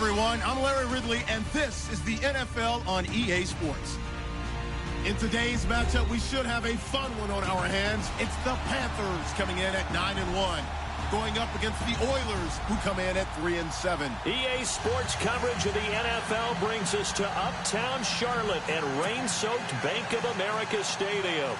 everyone. I'm Larry Ridley, and this is the NFL on EA Sports. In today's matchup, we should have a fun one on our hands. It's the Panthers coming in at 9-1, going up against the Oilers, who come in at 3-7. EA Sports coverage of the NFL brings us to uptown Charlotte at rain-soaked Bank of America Stadium.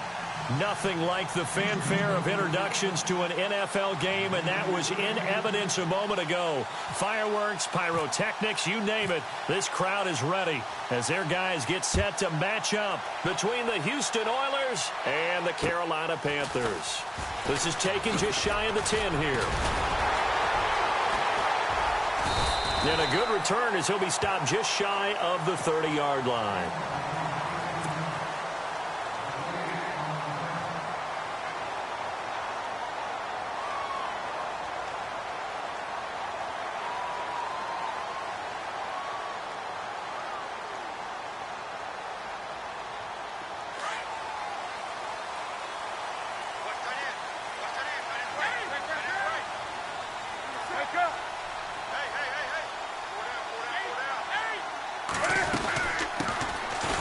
Nothing like the fanfare of introductions to an NFL game, and that was in evidence a moment ago. Fireworks, pyrotechnics, you name it. This crowd is ready as their guys get set to match up between the Houston Oilers and the Carolina Panthers. This is taken just shy of the 10 here. And a good return as he'll be stopped just shy of the 30-yard line.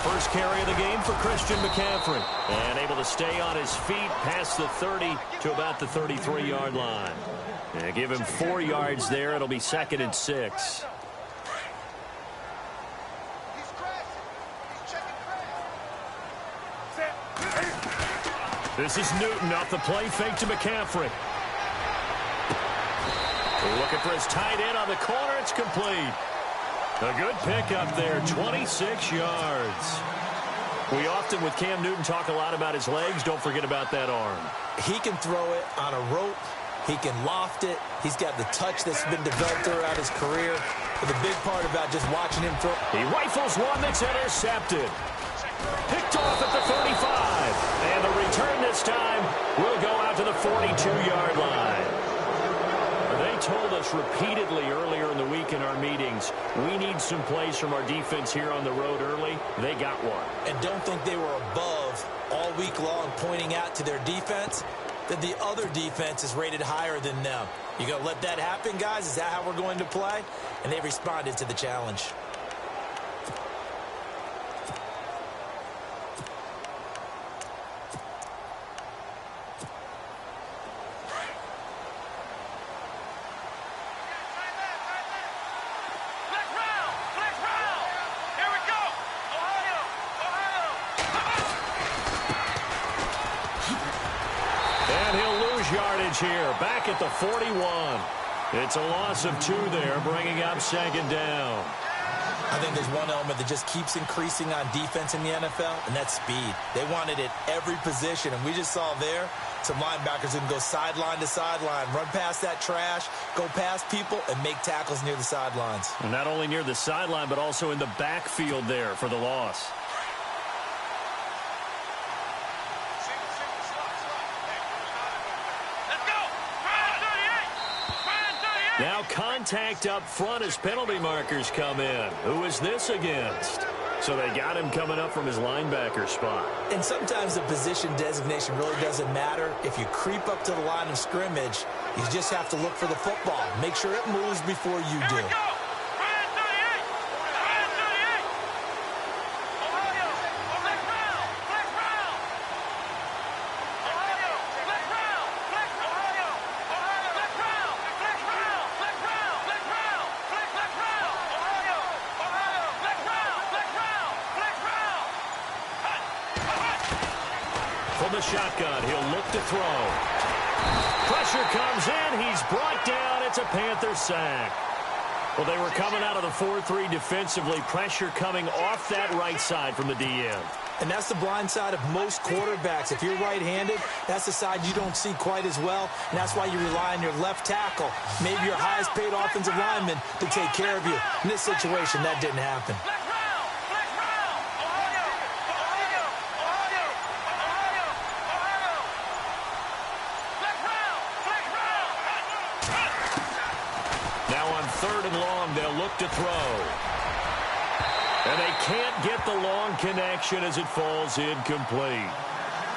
First carry of the game for Christian McCaffrey. And able to stay on his feet past the 30 to about the 33-yard line. And give him 4 yards there. It'll be 2nd and 6. This is Newton off the play fake to McCaffrey. Looking for his tight end on the corner. It's complete. A good pickup there, 26 yards. We often, with Cam Newton, talk a lot about his legs. Don't forget about that arm. He can throw it on a rope. He can loft it. He's got the touch that's been developed throughout his career. But the big part about just watching him throw. He rifles one that's intercepted. Picked off at the 35. And the return this time will go out to the 42-yard line. They told us repeatedly earlier in the week in our meetings, we need some plays from our defense here on the road early. They got one. And don't think they were above all week long pointing out to their defense that the other defense is rated higher than them. You going to let that happen, guys? Is that how we're going to play? And they responded to the challenge. Yardage here, back at the 41. It's a loss of 2 there, bringing up 2nd down. I think there's one element that just keeps increasing on defense in the NFL, and that's speed. They want it at every position, and we just saw there some linebackers who can go sideline to sideline, run past that trash, go past people, and make tackles near the sidelines. And not only near the sideline, but also in the backfield there for the loss. Now contact up front as penalty markers come in. Who is this against? So they got him coming up from his linebacker spot. And sometimes the position designation really doesn't matter. If you creep up to the line of scrimmage, you just have to look for the football. Make sure it moves before you do. The shotgun, he'll look to throw. Pressure comes in, he's brought down, it's a Panther sack. Well, they were coming out of the 4-3 defensively, pressure coming off that right side from the DM. And that's the blind side of most quarterbacks. If you're right-handed, that's the side you don't see quite as well, and that's why you rely on your left tackle, maybe your highest-paid offensive lineman, to take care of you. In this situation, that didn't happen. Third and long, they'll look to throw. And they can't get the long connection as it falls incomplete.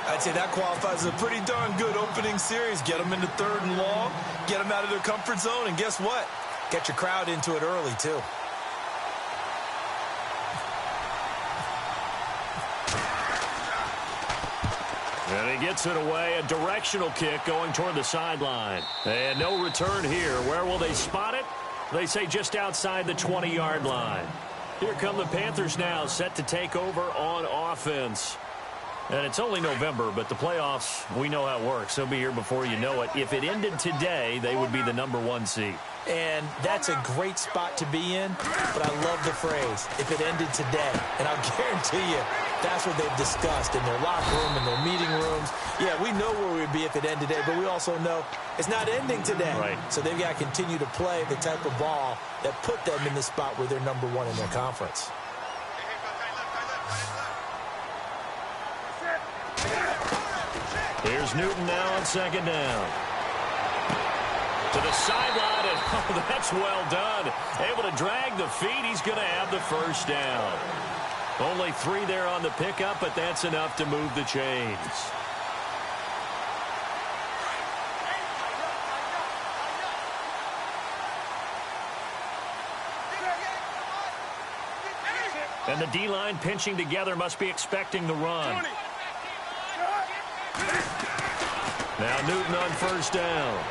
I'd say that qualifies as a pretty darn good opening series. Get them into 3rd and long, get them out of their comfort zone, and guess what? Get your crowd into it early, too. And he gets it away, a directional kick going toward the sideline. And no return here. Where will they spot it? They say just outside the 20-yard line. Here come the Panthers now, set to take over on offense. And it's only November, but the playoffs, we know how it works. They'll be here before you know it. If it ended today, they would be the #1 seed. And that's a great spot to be in, but I love the phrase, if it ended today. And I'll guarantee you, that's what they've discussed in their locker room, in their meeting rooms. Yeah, we know where we'd be if it ended today, but we also know it's not ending today. Right. So they've got to continue to play the type of ball that put them in the spot where they're #1 in their conference. Here's Newton now on second down. To the sideline, and oh, that's well done. Able to drag the feet. He's going to have the first down. Only 3 there on the pickup, but that's enough to move the chains. And the D-line pinching together must be expecting the run. Now Newton on first down.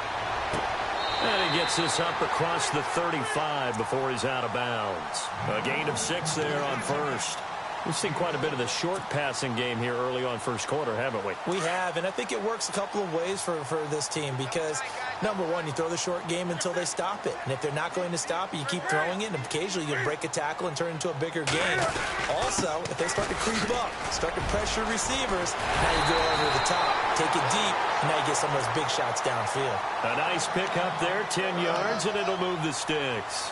And he gets this up across the 35 before he's out of bounds. A gain of 6 there on first. We've seen quite a bit of the short passing game here early on first quarter, haven't we? We have, and I think it works a couple of ways for this team because, #1, you throw the short game until they stop it. And if they're not going to stop it, you keep throwing it, and occasionally you'll break a tackle and turn it into a bigger game. Also, if they start to creep up, start to pressure receivers, now you go over the top, take it deep, and now you get some of those big shots downfield. A nice pick up there, 10 yards, and it'll move the sticks.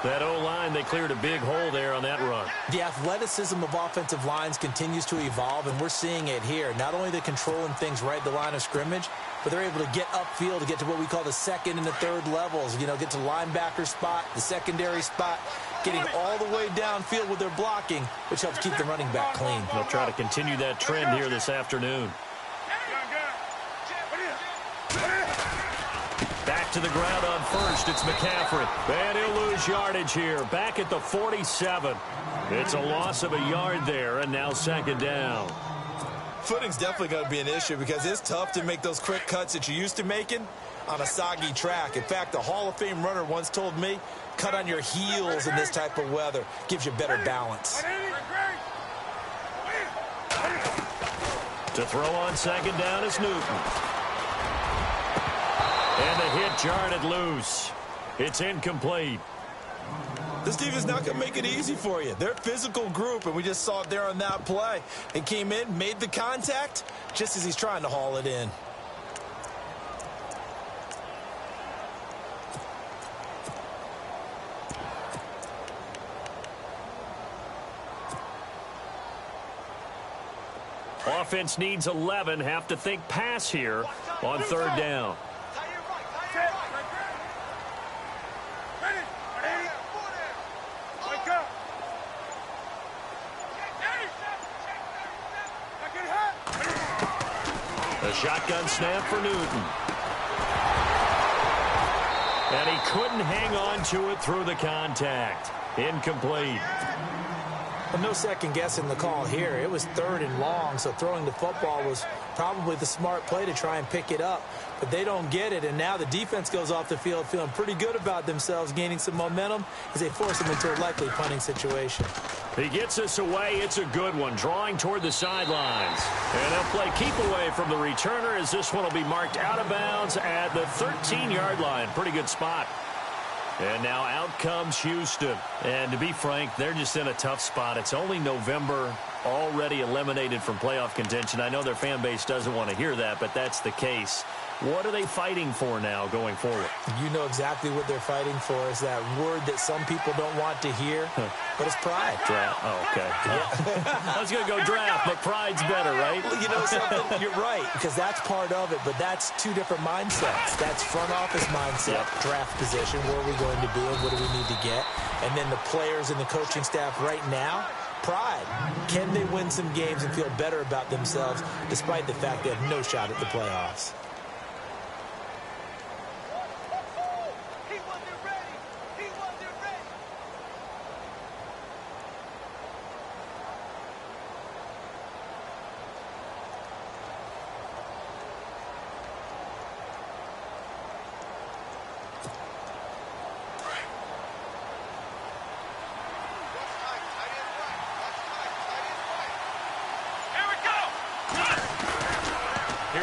That O-line, they cleared a big hole there on that run. The athleticism of offensive lines continues to evolve, and we're seeing it here. Not only they're controlling things right at the line of scrimmage, but they're able to get upfield to get to what we call the second and the third levels. You know, get to the linebacker spot, the secondary spot, getting all the way downfield with their blocking, which helps keep the running back clean. They'll try to continue that trend here this afternoon. Back to the ground on first. It's McCaffrey. And he'll lose yardage here. Back at the 47. It's a loss of a yard there, and now second down. Footing's definitely going to be an issue because it's tough to make those quick cuts that you're used to making on a soggy track. In fact, a Hall of Fame runner once told me, cut on your heels in this type of weather. Gives you better balance. To throw on second down is Newton. And the hit jarred it loose. It's incomplete. This defense is not going to make it easy for you. They're a physical group, and we just saw it there on that play. They came in, made the contact, just as he's trying to haul it in. Offense needs 11. Have to think pass here on third down. The shotgun snap for Newton. And he couldn't hang on to it through the contact. Incomplete. Well, no second guessing the call here. It was 3rd and long, so throwing the football was probably the smart play to try and pick it up. But they don't get it, and now the defense goes off the field feeling pretty good about themselves, gaining some momentum as they force them into a likely punting situation. He gets this away. It's a good one, drawing toward the sidelines. And they'll play keep away from the returner as this one will be marked out of bounds at the 13-yard line. Pretty good spot. And now out comes Houston. And to be frank, they're just in a tough spot. It's only November, already eliminated from playoff contention. I know their fan base doesn't want to hear that, but that's the case. What are they fighting for now going forward? You know exactly what they're fighting for is that word that some people don't want to hear, but it's pride. Draft. Oh, okay. Yeah. I was going to go draft, but pride's better, right? Well, you know something? You're right, because that's part of it, but that's two different mindsets. That's front office mindset, draft position, where are we going to be and what do we need to get? And then the players and the coaching staff right now, pride. Can they win some games and feel better about themselves despite the fact they have no shot at the playoffs?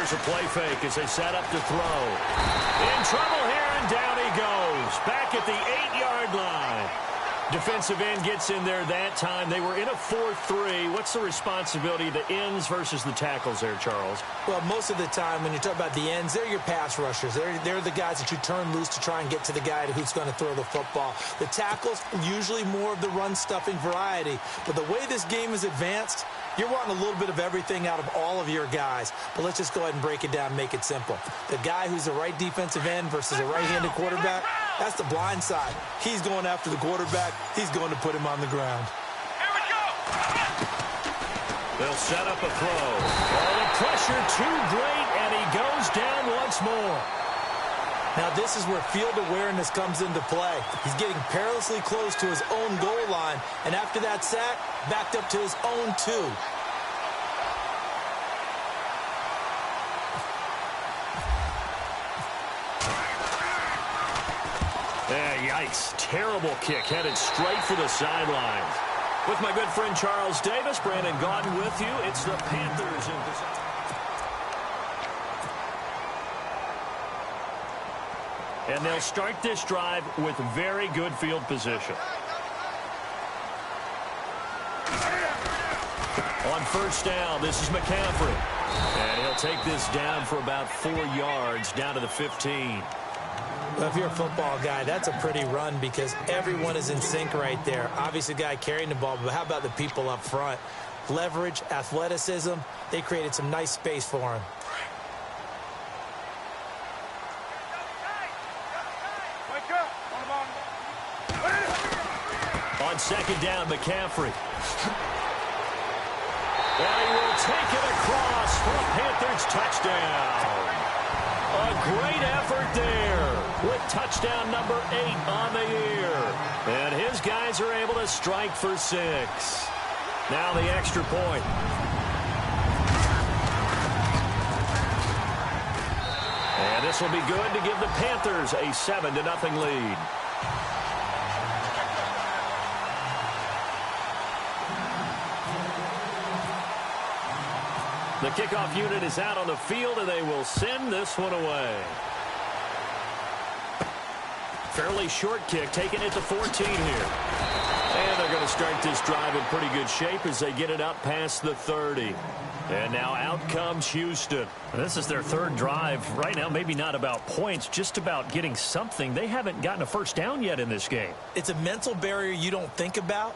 Here's a play fake as they set up to throw. In trouble here, and down he goes. Back at the 8-yard line. Defensive end gets in there that time. They were in a 4-3. What's the responsibility of the ends versus the tackles there, Charles? Well, most of the time when you talk about the ends, they're your pass rushers. They're the guys that you turn loose to try and get to the guy who's going to throw the football. The tackles, usually more of the run-stuffing variety. But the way this game is advanced, you're wanting a little bit of everything out of all of your guys. But let's just go ahead and break it down and make it simple. The guy who's the right defensive end versus a right-handed quarterback, that's the blind side. He's going after the quarterback. He's going to put him on the ground. Here we go. They'll set up a throw. Oh, the pressure too great, and he goes down once more. Now, this is where field awareness comes into play. He's getting perilously close to his own goal line, and after that sack, backed up to his own 2. Yikes. Terrible kick headed straight for the sidelines. With my good friend Charles Davis, Brandon Gaudin with you. It's the Panthers in possession. And they'll start this drive with very good field position. On first down, this is McCaffrey. And he'll take this down for about 4 yards, down to the 15. Well, if you're a football guy, that's a pretty run because everyone is in sync right there. Obviously, the guy carrying the ball, but how about the people up front? Leverage, athleticism, they created some nice space for him. On second down, McCaffrey. And he will take it across for a Panthers touchdown. A great effort there with touchdown number 8 on the year. And his guys are able to strike for 6. Now the extra point. And this will be good to give the Panthers a 7-0 lead. The kickoff unit is out on the field, and they will send this one away. Fairly short kick, taking it to 14 here. And they're going to start this drive in pretty good shape as they get it up past the 30. And now out comes Houston. This is their third drive. Right now, maybe not about points, just about getting something. They haven't gotten a first down yet in this game. It's a mental barrier you don't think about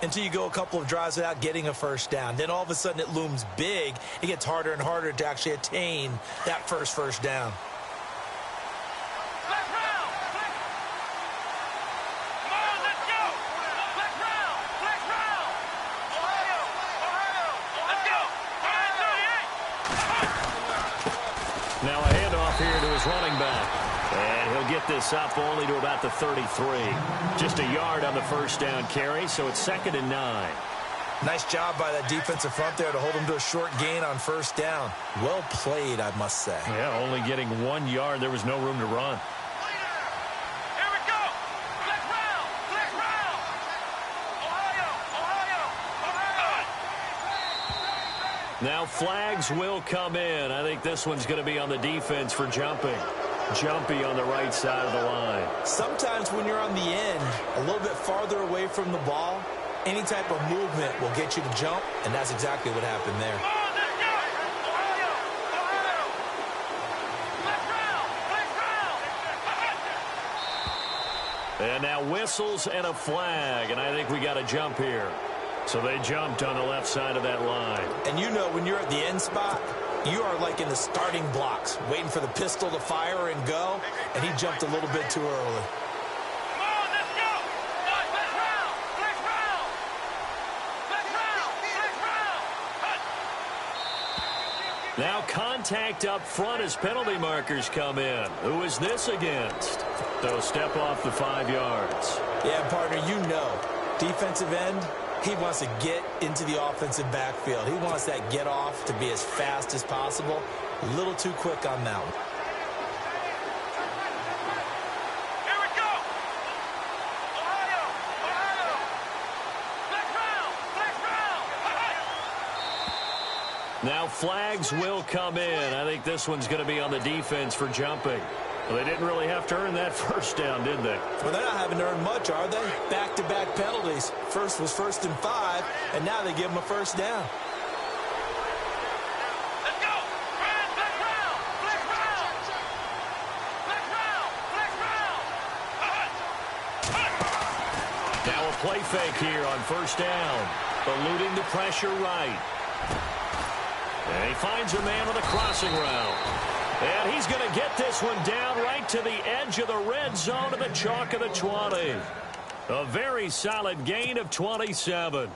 until you go a couple of drives without getting a first down. Then all of a sudden it looms big. It gets harder and harder to actually attain that first down. Now a handoff here to his running back. And he'll get this up only to about the 33. Just a yard on the first down carry, so it's 2nd and 9. Nice job by that defensive front there to hold him to a short gain on first down. Well played, I must say. Yeah, only getting 1 yard. There was no room to run. Here we go. Flex round. Flex round. Ohio. Now flags will come in. I think this one's going to be on the defense for jumping. Jumpy on the right side of the line. Sometimes when you're on the end, a little bit farther away from the ball, any type of movement will get you to jump, and that's exactly what happened there. And now whistles and a flag, and I think we got a jump here. So they jumped on the left side of that line. And you know when you're at the end spot, you are like in the starting blocks, waiting for the pistol to fire and go, and he jumped a little bit too early. Now contact up front as penalty markers come in. Who is this against? So step off the 5 yards. Yeah, partner, you know, defensive end, he wants to get into the offensive backfield. He wants that get off to be as fast as possible. A little too quick on that one. Here we go. Ohio. Flex round. Now flags will come in. I think this one's going to be on the defense for jumping. Well, they didn't really have to earn that first down, did they? Well, they're not having to earn much, are they? Back-to-back penalties. First was 1st and 5, and now they give them a first down. Let's go! Flex round! Flex round! Flex round! Flex round! Now a play fake here on first down. Eluding the pressure right. And he finds a man with a crossing route. And he's going to get this one down right to the edge of the red zone of the chalk of the 20. A very solid gain of 27.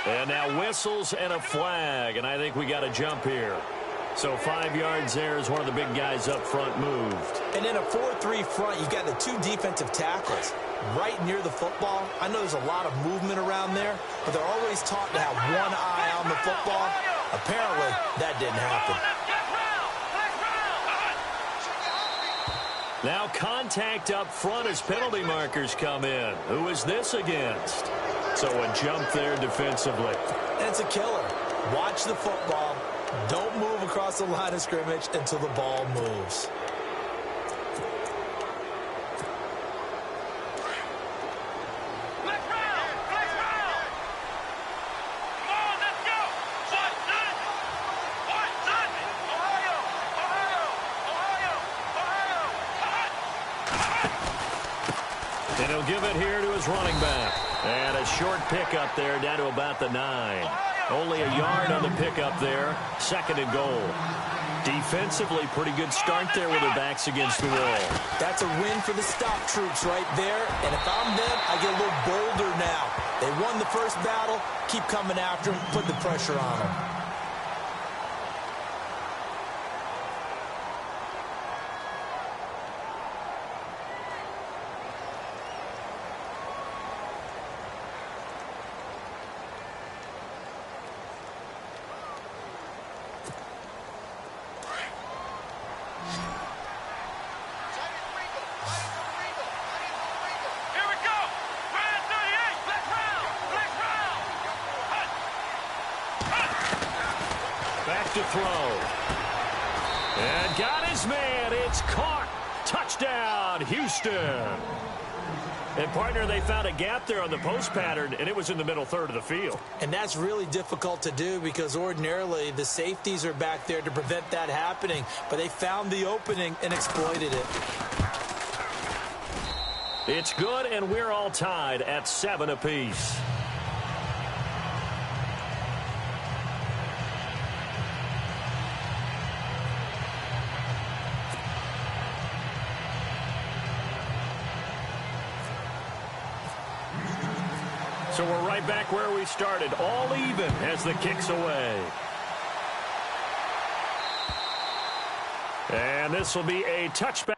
And now whistles and a flag, and I think we got a jump here. So 5 yards there as one of the big guys up front moved. And in a 4-3 front, you've got the 2 defensive tackles right near the football. I know there's a lot of movement around there, but they're always taught to have one eye on the football. Apparently, that didn't happen. Now contact up front as penalty markers come in. Who is this against? So a jump there defensively. And it's a killer. Watch the football. Don't move across the line of scrimmage until the ball moves. And he'll give it here to his running back. And a short pickup there down to about the 9. Only a yard on the pickup there. 2nd and goal. Defensively, pretty good start there with their backs against the wall. That's a win for the stop troops right there. And if I'm them, I get a little bolder now. They won the first battle. Keep coming after them. Put the pressure on them. To throw. And got his man. It's caught. Touchdown, Houston. And, partner, they found a gap there on the post pattern, and it was in the middle third of the field. And that's really difficult to do because ordinarily the safeties are back there to prevent that happening. But they found the opening and exploited it. It's good, and we're all tied at 7 apiece. So we're right back where we started, all even as the kick's away. And this will be a touchback.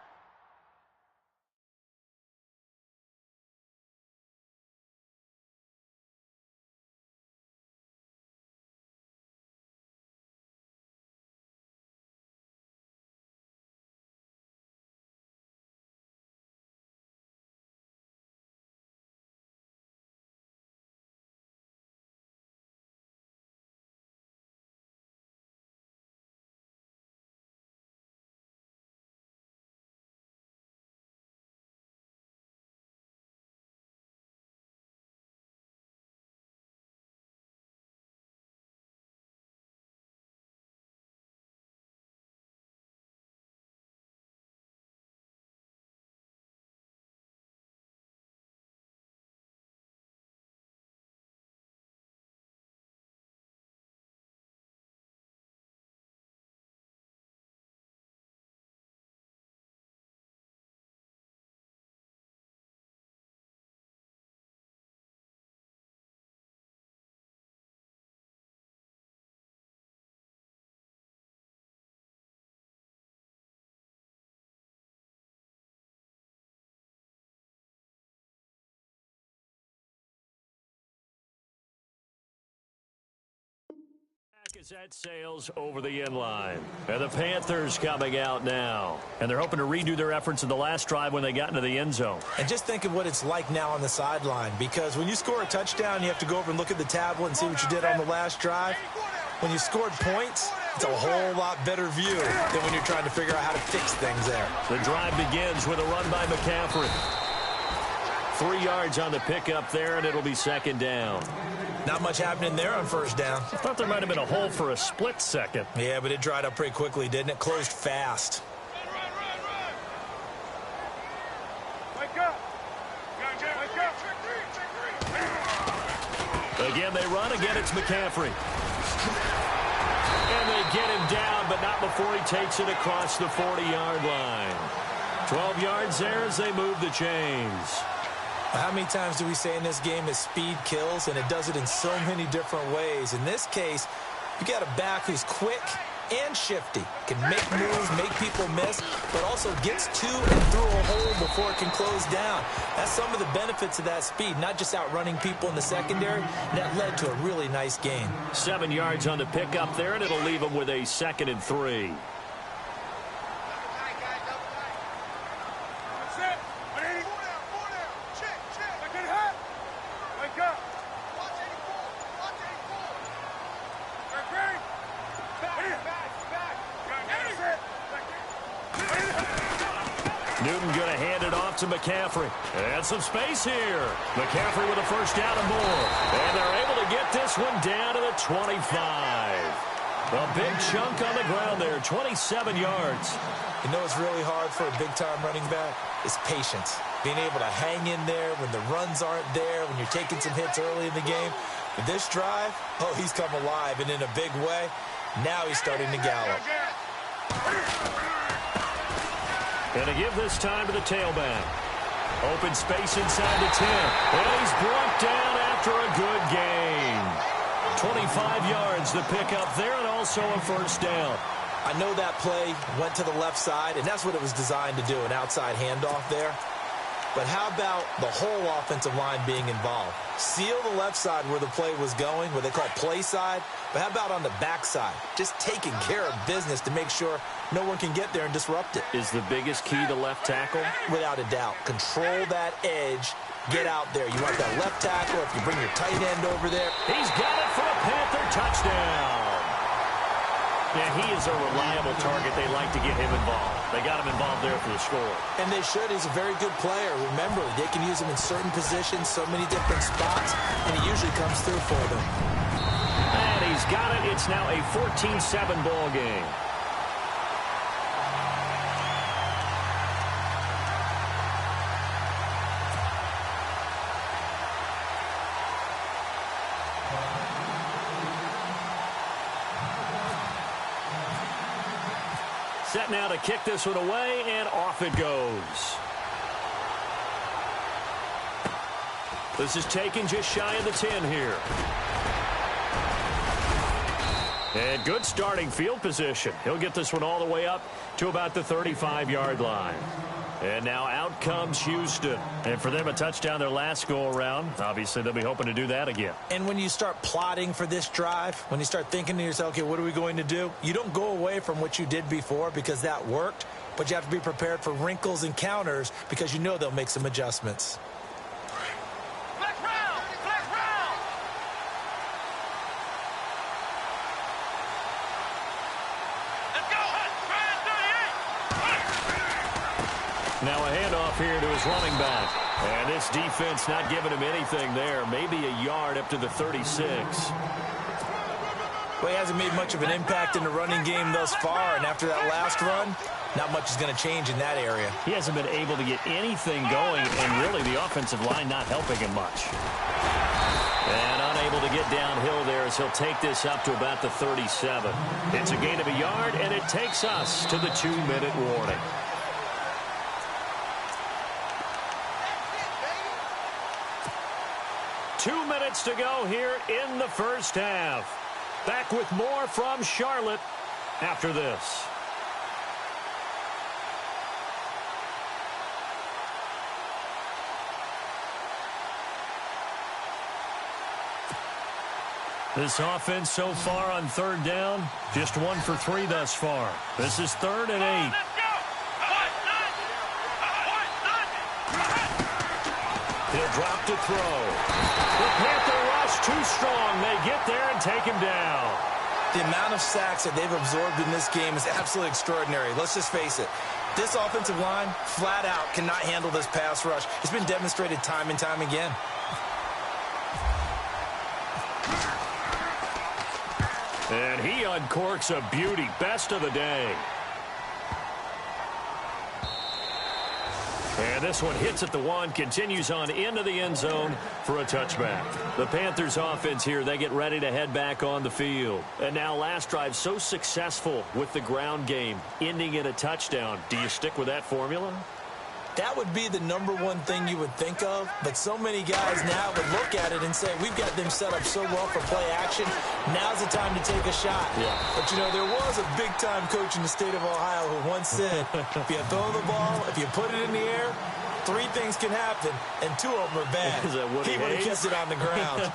As that sails over the end line. And the Panthers coming out now. And they're hoping to redo their efforts in the last drive when they got into the end zone. And just think of what it's like now on the sideline, because when you score a touchdown, you have to go over and look at the tablet and see what you did on the last drive. When you scored points, it's a whole lot better view than when you're trying to figure out how to fix things there. The drive begins with a run by McCaffrey. 3 yards on the pickup there, and it'll be second down. Not much happening there on first down. I thought there might have been a hole for a split second. Yeah, but it dried up pretty quickly, didn't it? Closed fast. Wake up! Wake up! Again, they run. Again, it's McCaffrey. And they get him down, but not before he takes it across the 40-yard line. 12 yards there as they move the chains. How many times do we say in this game is speed kills, and it does it in so many different ways. In this case, you got a back who's quick and shifty, can make moves, make people miss, but also gets to and through a hole before it can close down. That's some of the benefits of that speed, not just outrunning people in the secondary. And that led to a really nice gain. 7 yards on the pickup there, and it'll leave them with a 2nd and 3. Newton going to hand it off to McCaffrey. And some space here. McCaffrey with a first down and more. And they're able to get this one down to the 25. A big chunk on the ground there, 27 yards. You know what's really hard for a big-time running back? It's patience. Being able to hang in there when the runs aren't there, when you're taking some hits early in the game. With this drive, oh, he's come alive and in a big way. Now he's starting to gallop. And to give this time to the tailback. Open space inside the 10. And he's brought down after a good gain. 25 yards the pickup there, and also a first down. I know that play went to the left side, and that's what it was designed to do, an outside handoff there. But how about the whole offensive line being involved? Seal the left side where the play was going, what they call play side. But how about on the backside? Just taking care of business to make sure no one can get there and disrupt it. Is the biggest key to left tackle? Without a doubt. Control that edge. Get out there. You want that left tackle. If you bring your tight end over there. He's got it for a Panther touchdown. Yeah, he is a reliable target. They like to get him involved. They got him involved there for the score. And they should. He's a very good player. Remember, they can use him in certain positions, so many different spots, and he usually comes through for them. And he's got it. It's now a 14-7 ball game. Set now to kick this one away, and off it goes. This is taken just shy of the 10 here. And good starting field position. He'll get this one all the way up to about the 35-yard line. And now out comes Houston. And for them, a touchdown their last go-around. Obviously, they'll be hoping to do that again. And when you start plotting for this drive, when you start thinking to yourself, okay, what are we going to do? You don't go away from what you did before because that worked, but you have to be prepared for wrinkles and counters because you know they'll make some adjustments. Now a handoff here to his running back. And this defense not giving him anything there. Maybe a yard up to the 36. Well, he hasn't made much of an impact in the running game thus far. And after that last run, not much is going to change in that area. He hasn't been able to get anything going. And really the offensive line not helping him much. And unable to get downhill there as he'll take this up to about the 37. It's a gain of a yard, and it takes us to the 2-minute warning. Two minutes to go here in the first half. Back with more from Charlotte after this. This offense so far on third down, just 1 for 3 thus far. This is 3rd and 8. He'll drop to throw. The Panther rush too strong. They get there and take him down. The amount of sacks that they've absorbed in this game is absolutely extraordinary. Let's just face it. This offensive line, flat out, cannot handle this pass rush. It's been demonstrated time and time again. And he uncorks a beauty. Best of the day. And this one hits at the 1, continues on into the end zone for a touchback. The Panthers offense here, they get ready to head back on the field. And now last drive so successful with the ground game, ending in a touchdown. Do you stick with that formula? That would be the #1 thing you would think of, but so many guys now would look at it and say, we've got them set up so well for play action, now's the time to take a shot. Yeah. But, you know, there was a big-time coach in the state of Ohio who once said, if you throw the ball, if you put it in the air, 3 things can happen, and 2 of them are bad. Is that Woody He would have Hayes? kept it on the ground.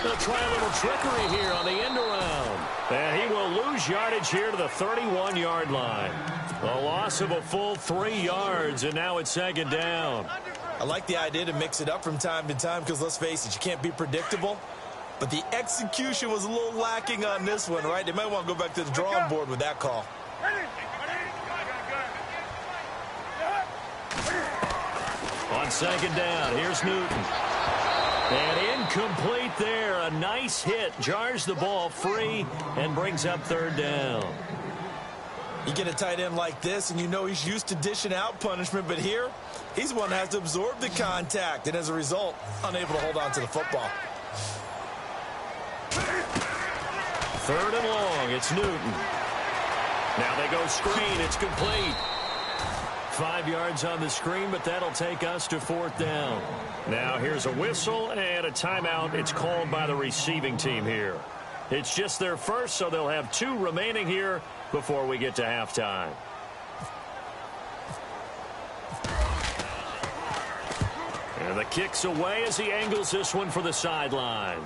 They'll try a little trickery here on the end around. And he will lose yardage here to the 31-yard line. A loss of a full 3 yards, and now it's 2nd down. I like the idea to mix it up from time to time because, let's face it, you can't be predictable. But the execution was a little lacking on this one, right? They might want to go back to the drawing board with that call. On 2nd down, here's Newton. And incomplete there. A nice hit. Jars the ball free and brings up 3rd down. You get a tight end like this, and you know he's used to dishing out punishment, but here, he's one that has to absorb the contact, and as a result, unable to hold on to the football. 3rd and long. It's Newton. Now they go screen. It's complete. 5 yards on the screen, but that'll take us to 4th down. Now here's a whistle and a timeout. It's called by the receiving team here. It's just their first, so they'll have 2 remaining here before we get to halftime. And the kick's away as he angles this one for the sideline.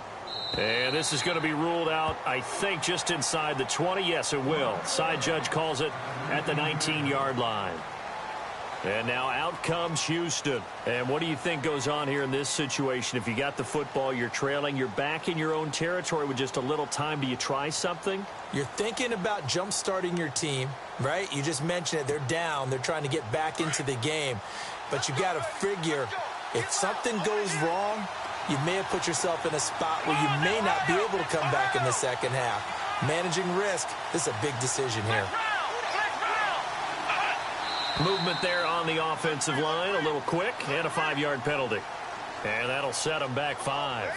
And this is going to be ruled out, I think, just inside the 20. Yes, it will. Side judge calls it at the 19-yard line. And now out comes Houston. And what do you think goes on here in this situation? If you got the football, you're trailing, you're back in your own territory with just a little time. Do you try something? You're thinking about jump-starting your team, right? You just mentioned it. They're down. They're trying to get back into the game. But you got to figure, if something goes wrong, you may have put yourself in a spot where you may not be able to come back in the second half. Managing risk, this is a big decision here. Movement there on the offensive line, a little quick, and a 5-yard penalty. And that'll set them back 5.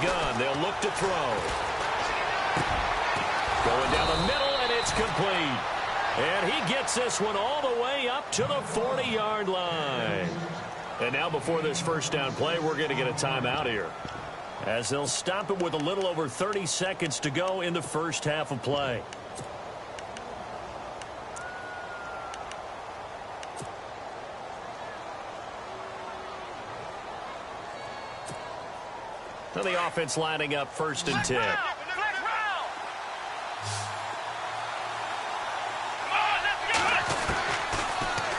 Gun. They'll look to throw. Going down the middle, and it's complete. And he gets this one all the way up to the 40-yard line. And now before this first down play, we're going to get a timeout here, as they'll stop it with a little over 30 seconds to go in the first half of play. So the offense lining up 1st and 10.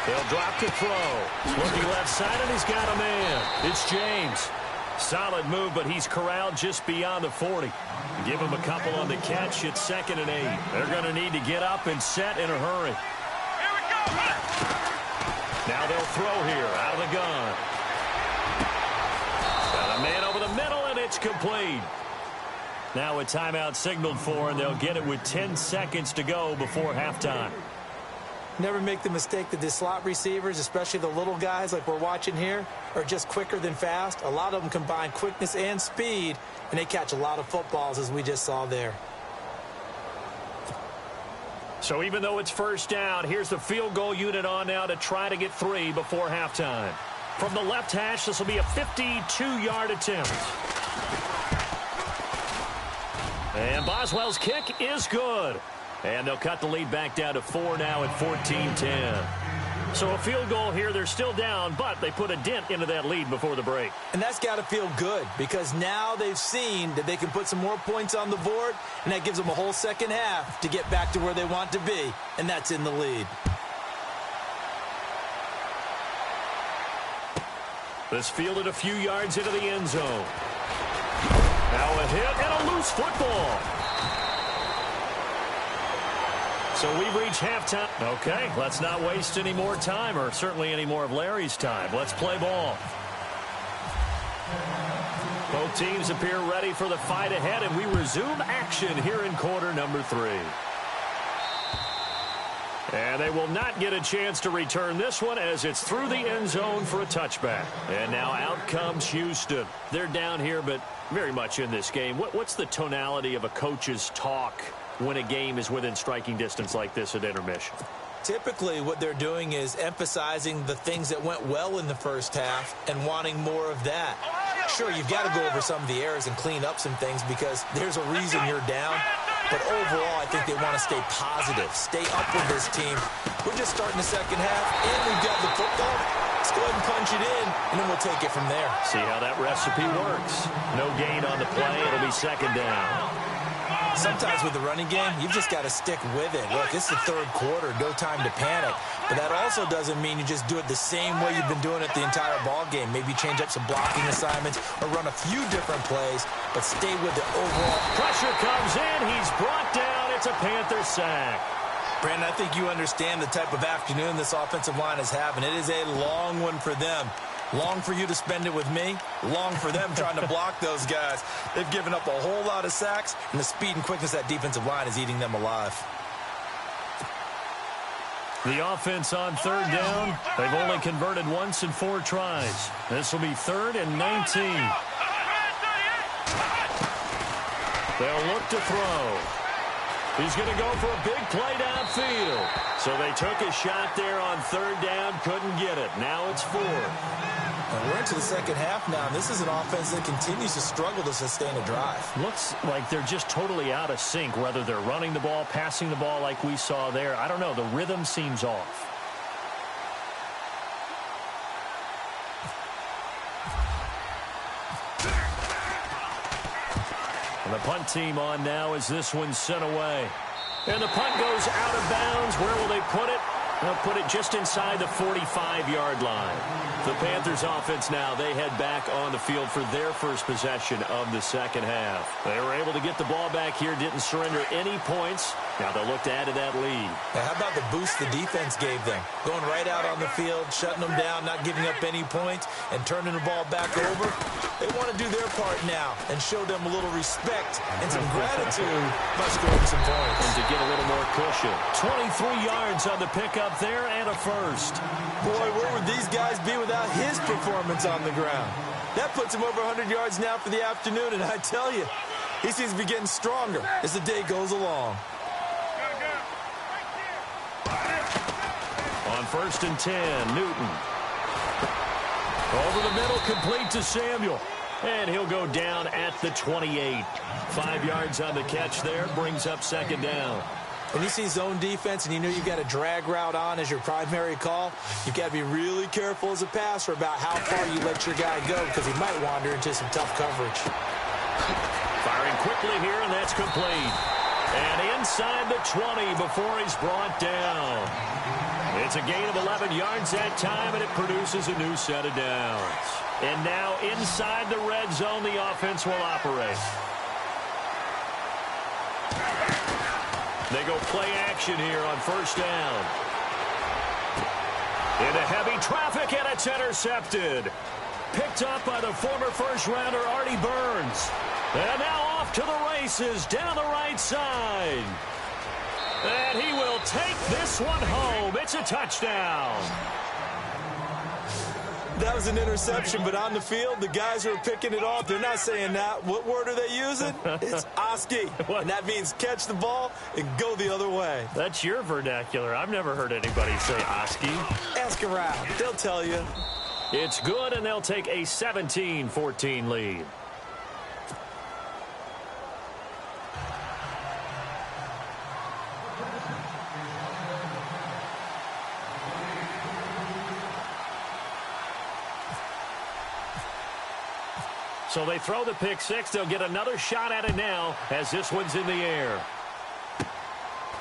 They'll drop to throw. Looking left side, and he's got a man. It's James. Solid move, but he's corralled just beyond the 40. Give him a couple on the catch. It's 2nd and 8. They're going to need to get up and set in a hurry. Now they'll throw here out of the gun. Got a man over the middle, and it's complete. Now a timeout signaled for, and they'll get it with 10 seconds to go before halftime. Never make the mistake that the slot receivers, especially the little guys like we're watching here, are just quicker than fast. A lot of them combine quickness and speed, and they catch a lot of footballs, as we just saw there. So even though it's first down, here's the field goal unit on now to try to get 3 before halftime. From the left hash, this will be a 52-yard attempt. And Boswell's kick is good. And they'll cut the lead back down to 4 now at 14-10. So a field goal here, they're still down, but they put a dent into that lead before the break. And that's got to feel good because now they've seen that they can put some more points on the board, and that gives them a whole second half to get back to where they want to be, and that's in the lead. This fielded a few yards into the end zone. Now a hit and a loose football. So we've reached halftime. Okay, let's not waste any more time, or certainly any more of Larry's time. Let's play ball. Both teams appear ready for the fight ahead, and we resume action here in quarter number 3. And they will not get a chance to return this one as it's through the end zone for a touchback. And now out comes Houston. They're down here, but very much in this game. What's the tonality of a coach's talk when a game is within striking distance like this at intermission? Typically, what they're doing is emphasizing the things that went well in the first half and wanting more of that. Sure, you've got to go over some of the errors and clean up some things because there's a reason you're down. But overall, I think they want to stay positive, stay up with this team. We're just starting the second half, and we've got the football. Let's go ahead and punch it in, and then we'll take it from there. See how that recipe works. No gain on the play. It'll be second down. Sometimes with the running game, you've just got to stick with it. Look, it's the third quarter, no time to panic. But that also doesn't mean you just do it the same way you've been doing it the entire ball game. Maybe change up some blocking assignments or run a few different plays, but stay with the overall. Pressure comes in. He's brought down. It's a Panther sack. Brandon, I think you understand the type of afternoon this offensive line is having. It is a long one for them. Long for you to spend it with me. Long for them trying to block those guys. They've given up a whole lot of sacks, and the speed and quickness of that defensive line is eating them alive. The offense on third down. They've only converted once in 4 tries. This will be 3rd and 19. They'll look to throw. He's going to go for a big play downfield. So they took a shot there on third down, couldn't get it. Now it's 4. And we're into the second half now. This is an offense that continues to struggle to sustain a drive. Looks like they're just totally out of sync, whether they're running the ball, passing the ball like we saw there. I don't know. The rhythm seems off. And the punt team on now as this one's sent away. And the punt goes out of bounds. Where will they put it? They'll put it just inside the 45-yard line. The Panthers offense now, they head back on the field for their first possession of the second half. They were able to get the ball back here, didn't surrender any points. Now they'll look to add to that lead. Now, how about the boost the defense gave them? Going right out on the field, shutting them down, not giving up any points, and turning the ball back over. They want to do their part now and show them a little respect and some gratitude by scoring some points. And to get a little more cushion. 23 yards on the pickup there and a first. Boy, where would these guys be without his performance on the ground? That puts him over 100 yards now for the afternoon, and I tell you, he seems to be getting stronger as the day goes along. On 1st and 10, Newton. Over the middle, complete to Samuel. And he'll go down at the 28. 5 yards on the catch there, brings up second down. When you see zone defense and you know you've got a drag route on as your primary call, you've got to be really careful as a passer about how far you let your guy go because he might wander into some tough coverage. Firing quickly here, and that's complete. And inside the 20 before he's brought down. It's a gain of 11 yards that time, and it produces a new set of downs. And now inside the red zone, the offense will operate. They go play action here on first down. Into heavy traffic, and it's intercepted. Picked up by the former first-rounder Artie Burns. And now off to the races down the right side. And he will take this one home. It's a touchdown. That was an interception, but on the field, the guys who are picking it off, they're not saying that. What word are they using? It's Oski, and that means catch the ball and go the other way. That's your vernacular. I've never heard anybody say Oski. Ask around. They'll tell you. It's good, and they'll take a 17-14 lead. So they throw the pick six. They'll get another shot at it now as this one's in the air.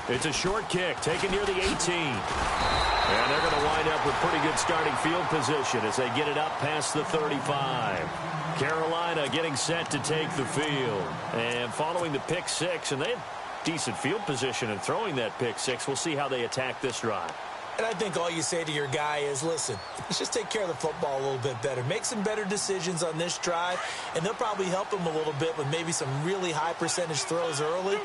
It's a short kick taken near the 18. And they're going to wind up with pretty good starting field position as they get it up past the 35. Carolina getting set to take the field. And following the pick six, and they have decent field position in throwing that pick six. We'll see how they attack this drive. And I think all you say to your guy is, listen, let's just take care of the football a little bit better. Make some better decisions on this drive, and they'll probably help him a little bit with maybe some really high percentage throws early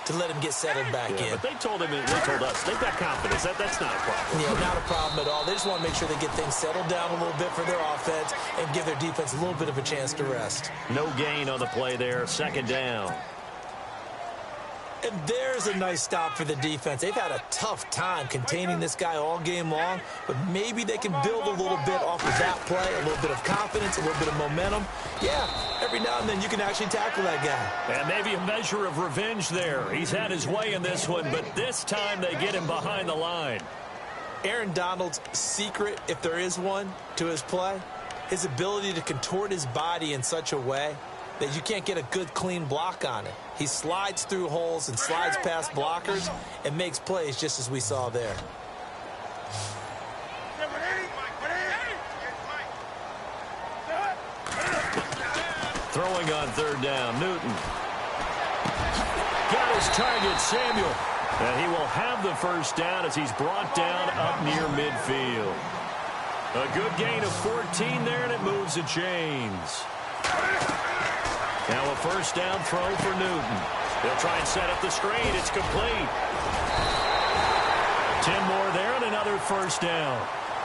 to let him get settled back in. But they told us, they've got confidence. That's not a problem. Yeah, not a problem at all. They just want to make sure they get things settled down a little bit for their offense and give their defense a little bit of a chance to rest. No gain on the play there, second down. And there's a nice stop for the defense. They've had a tough time containing this guy all game long, but maybe they can build a little bit off of that play, a little bit of confidence, a little bit of momentum. Yeah, every now and then you can actually tackle that guy. And maybe a measure of revenge there. He's had his way in this one, but this time they get him behind the line. Aaron Donald's secret, if there is one, to his play, his ability to contort his body in such a way that you can't get a good, clean block on it. He slides through holes and slides past blockers and makes plays just as we saw there. Throwing on third down, Newton. Got his target, Samuel. And he will have the first down as he's brought down up near midfield. A good gain of 14 there, and it moves the chains. Now a first down throw for Newton. They'll try and set up the screen. It's complete. 10 more there and another first down.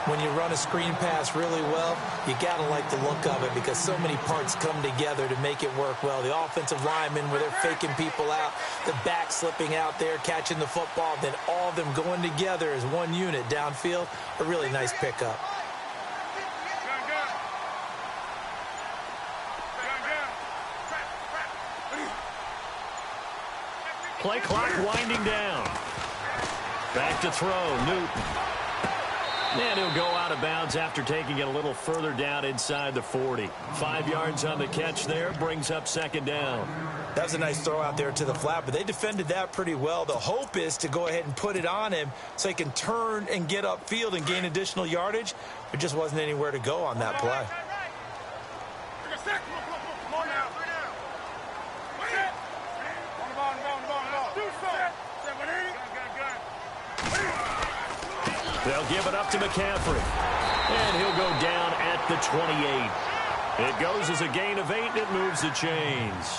When you run a screen pass really well, you got to like the look of it because so many parts come together to make it work well. The offensive linemen where they're faking people out, the back slipping out there, catching the football, then all of them going together as one unit downfield. A really nice pickup. Play clock winding down. Back to throw, Newton. And he'll go out of bounds after taking it a little further down inside the 40. 5 yards on the catch there, brings up second down. That was a nice throw out there to the flat, but they defended that pretty well. The hope is to go ahead and put it on him so he can turn and get upfield and gain additional yardage. There just wasn't anywhere to go on that play. They'll give it up to McCaffrey. And he'll go down at the 28. It goes as a gain of 8, and it moves the chains.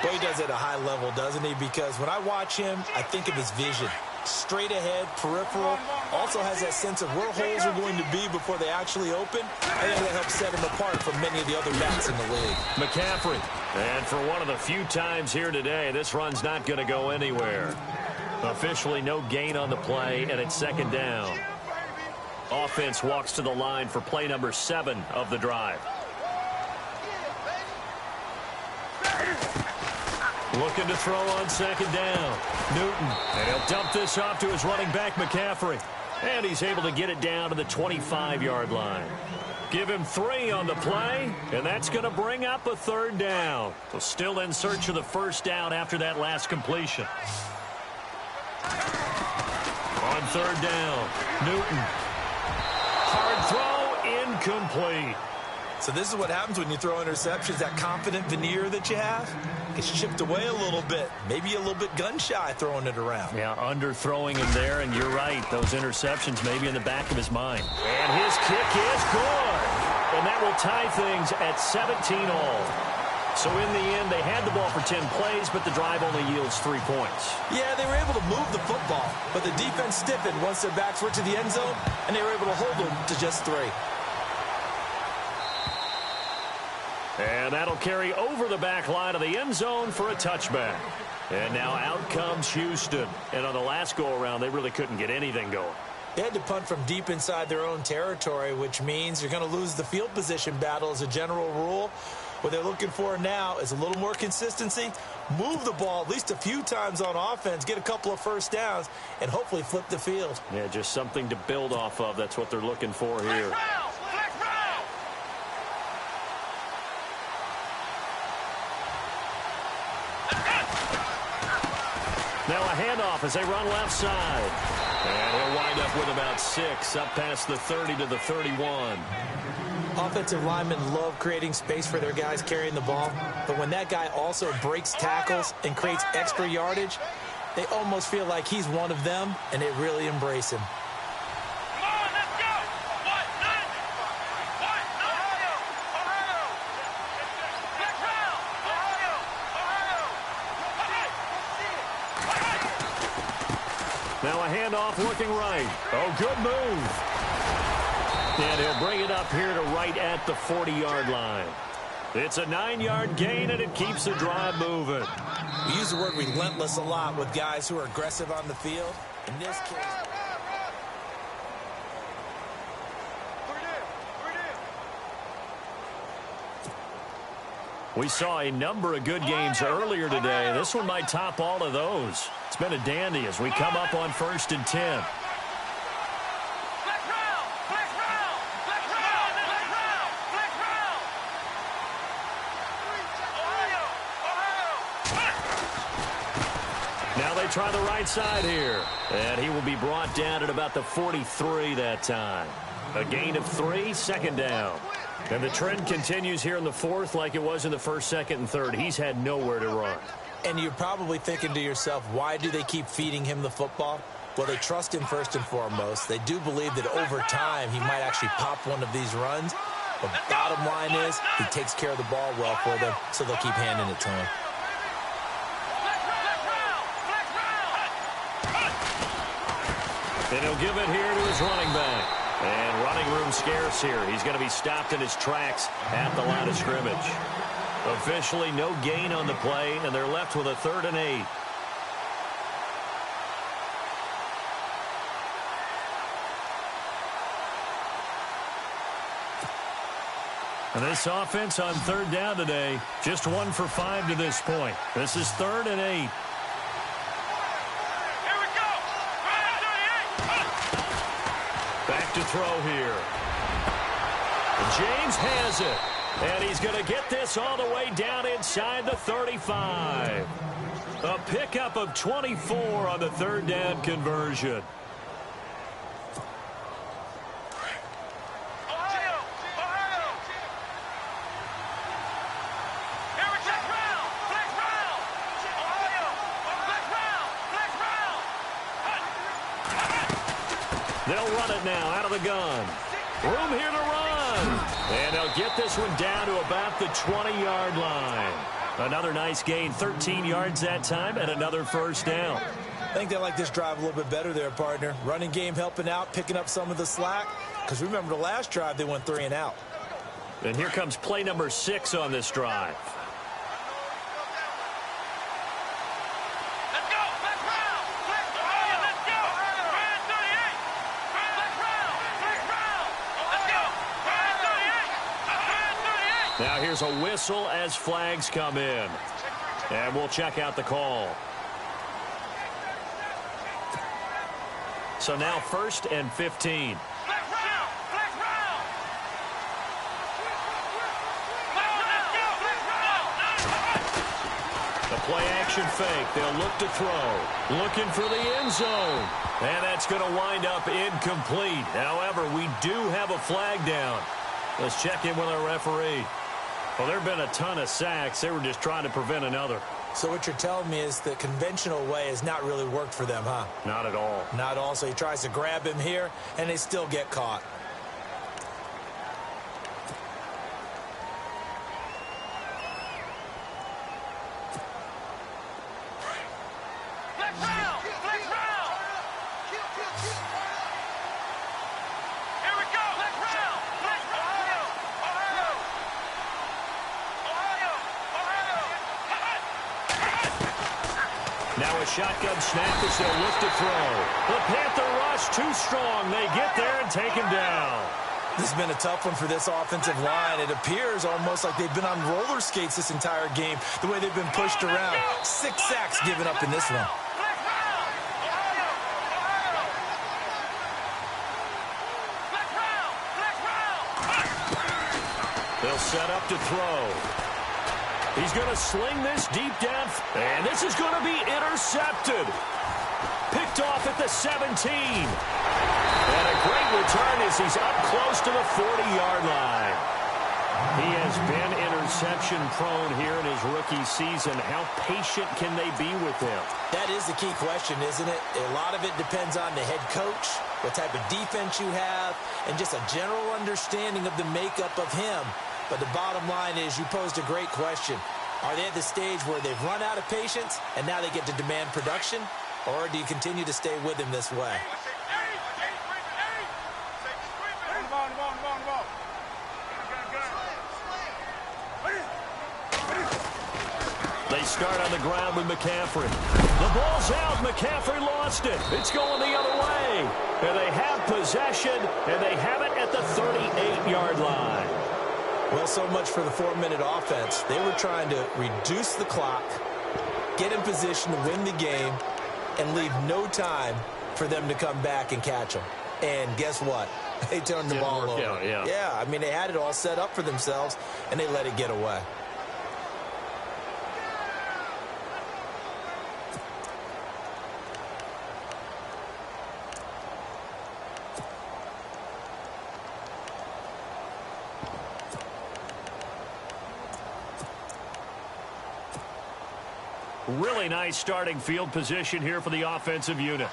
Well, he does it at a high level, doesn't he? Because when I watch him, I think of his vision. Straight ahead, peripheral. Also has that sense of where holes are going to be before they actually open. I think that helps set him apart from many of the other backs in the league. McCaffrey. And for one of the few times here today, this run's not going to go anywhere. Officially no gain on the play, and it's second down. Offense walks to the line for play number 7 of the drive. Looking to throw on second down. Newton. And he'll dump this off to his running back, McCaffrey. And he's able to get it down to the 25-yard line. Give him 3 on the play, and that's going to bring up a third down. So still in search of the first down after that last completion. On third down, Newton. Hard throw, incomplete. So this is what happens when you throw interceptions. That confident veneer that you have gets chipped away a little bit. Maybe a little bit gun-shy throwing it around. Yeah, underthrowing him there, and you're right. Those interceptions may be in the back of his mind. And his kick is good. And that will tie things at 17 all. So in the end, they had the ball for 10 plays, but the drive only yields 3 points. Yeah, they were able to move the football, but the defense stiffened once their backs were to the end zone, and they were able to hold them to just 3. And that'll carry over the back line of the end zone for a touchback. And now out comes Houston. And on the last go-around, they really couldn't get anything going. They had to punt from deep inside their own territory, which means you're going to lose the field position battle as a general rule. What they're looking for now is a little more consistency, move the ball at least a few times on offense, get a couple of first downs, and hopefully flip the field. Yeah, just something to build off of. That's what they're looking for here. Now a handoff as they run left side. And he'll wind up with about 6, up past the 30 to the 31. Offensive linemen love creating space for their guys carrying the ball, but when that guy also breaks tackles and creates extra yardage, they almost feel like he's one of them, and they really embrace him. Now a handoff looking right. Oh, good move. And he'll bring it up here to right at the 40-yard line. It's a 9-yard gain, and it keeps the drive moving. We use the word relentless a lot with guys who are aggressive on the field. In this case, we saw a number of good games earlier today. This one might top all of those. It's been a dandy as we come up on 1st and 10. Now they try the right side here. And he will be brought down at about the 43 that time. A gain of 3, 2nd down. And the trend continues here in the 4th like it was in the 1st, 2nd, and 3rd. He's had nowhere to run. And you're probably thinking to yourself, why do they keep feeding him the football? Well, they trust him first and foremost. They do believe that over time he might actually pop one of these runs. But bottom line is he takes care of the ball well for them, so they'll keep handing it to him. And he'll give it here to his running back. And running room scarce here. He's going to be stopped in his tracks at the line of scrimmage. Officially no gain on the play, and they're left with a 3rd and 8. And this offense on 3rd down today, just 1 for 5 to this point. This is 3rd and 8. Back to throw here. James has it. And he's going to get this all the way down inside the 35. A pickup of 24 on the 3rd down conversion. They'll run it now out of the gun. Room here to run. And they'll get this one down to about the 20-yard line. Another nice gain, 13 yards that time, and another 1st down. I think they like this drive a little bit better there, partner. Running game helping out, picking up some of the slack. Because remember, the last drive, they went 3 and out. And here comes play number 6 on this drive. Now here's a whistle as flags come in. And we'll check out the call. So now 1st and 15. The play action fake. They'll look to throw. Looking for the end zone. And that's going to wind up incomplete. However, we do have a flag down. Let's check in with our referee. Well, there have been a ton of sacks. They were just trying to prevent another. So what you're telling me is the conventional way has not really worked for them, huh? Not at all. Not at all. So he tries to grab him here, and they still get caught. Here we go. Let's round. Let's round. Ohio. Ohio. Ohio. Now a shotgun snap as they'll look to throw. The Panther rush too strong. They get there and take him down. This has been a tough one for this offensive line. It appears almost like they've been on roller skates this entire game, the way they've been pushed around. 6 sacks given up in this one. They'll set up to throw. He's going to sling this deep down, and this is going to be intercepted. Picked off at the 17. And a great return as he's up close to the 40-yard line. He has been interception-prone here in his rookie season. How patient can they be with him? That is the key question, isn't it? A lot of it depends on the head coach, what type of defense you have, and just a general understanding of the makeup of him. But the bottom line is you posed a great question. Are they at the stage where they've run out of patience and now they get to demand production? Or do you continue to stay with him this way? They start on the ground with McCaffrey. The ball's out. McCaffrey lost it. It's going the other way. And they have possession, and they have it at the 38-yard line. Well, so much for the 4-minute offense. They were trying to reduce the clock, get in position to win the game, and leave no time for them to come back and catch them. And guess what? They turned the ball over. Yeah, I mean, they had it all set up for themselves, and they let it get away. Really nice starting field position here for the offensive unit.